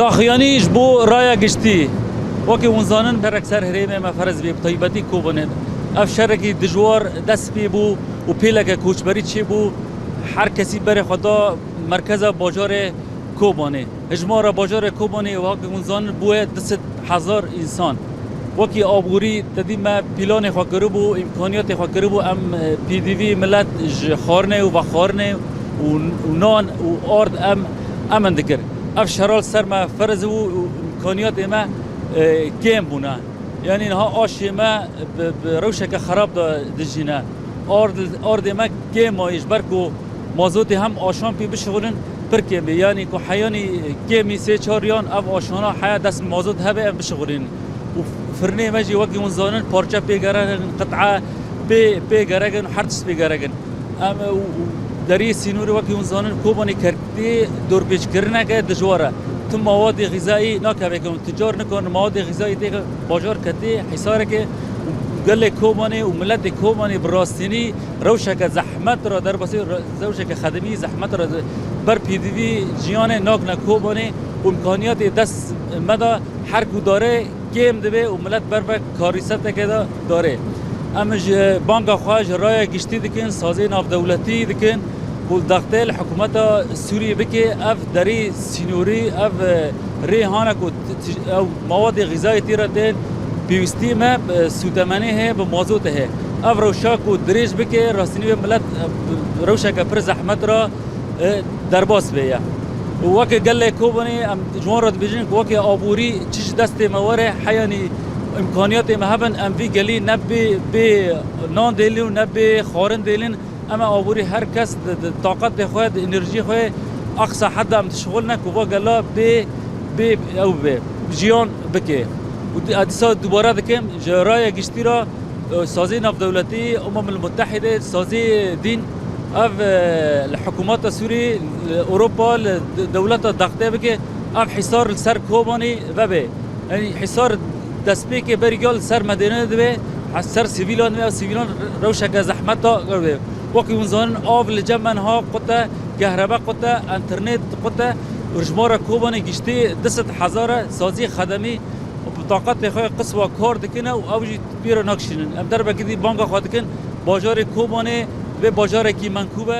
داخیانیش بو رای گشتی وکی ونزانن پر اکثر هریم ما فرض بی طیبتی کوبنه اف شرکی دجوار دست بی بو و پیلک کوچبری چی بو هر کسی بر خدا مرکز باجار کوبانه اجماع باجار کوبانه و وکی ونزانن بوه 10,000 انسان وکی آبوری تدیم پیلان خاکرو بو امکانیات خاکرو بو ام پی دی وی ملت خارنه و بخارنه و نان و آرد ام دکر اف شرال سر ما فرض و امکانیات ما کم بونه یعنی اینها آش ما روشک خراب دجینه آرد ما کم مایش برکو مازوتی هم آشان پی بشغلن پر کم یعنی که حیانی کمی 3-4 یان اف آشانا حیا دست مازوت هبه ام بشغلن و فرنه مجی وقتی ونزانن پارچه پیگرگن قطعه پیگرگن هرچیز پیگرگن ام دری سینوری وقتی ونزانن کوبانی کرده دور پیش کردن که دشواره تو مواد غذایی نکه کن تجار نکن مواد غذایی دیگه بازار کتی حساره که گل کوبانی و ملت کوبانی براستینی روشک زحمت را در بسی روشک خدمی زحمت را بر پیدوی جیان ناک نکوبانی و امکانیات دست مدا هر کو داره کم دبه و ملت بر کاریست که داره اما بانک خواهش رای گشتی دکن سازی ناف دولتی دکن و دختل حکومت سوریه بکه اف دری سینوری اف ریحانه او مواد غذایی تیره دین پیوستی ما سوتمنی ہے به موضوع ہے اف روشاک و دریج بکه راستینی ملت روشاک پر زحمت را درباس بیا وقت قال کوبني جمهور بيجين وقت آبوری چیز دست مواره حیانی امکانیات مهبن ام وی گلی نبی به نان دیلین نبی خارن دیلین اما آبوری هر کس طاقت خود انرژی خود اقصى حد ام تشغلنا کوبا گلا به او به جیان بکه و ادیسا دوباره دکم جرای گشتی را سازی ناف دولتی المتحده سازی دین اف الحكومات السوري اوروبا دولات ضغطه بك اف حصار سر كوباني وبه يعني حصار دسبيك بريجال سر مدينه دبه سر سيفيلان و سيفيلان روشك زحمت قربه وقت ونزان اف لجمن ها قطه كهرباء قطه انترنت قطه رجمار كوباني گشتي 10,000 سازي خدمي بطاقت خو قصوى کار دکنه و اوجی بیر نکشینن ام در بکدی بانک خاطکن باجار کوبانه به باجار کی منکوبه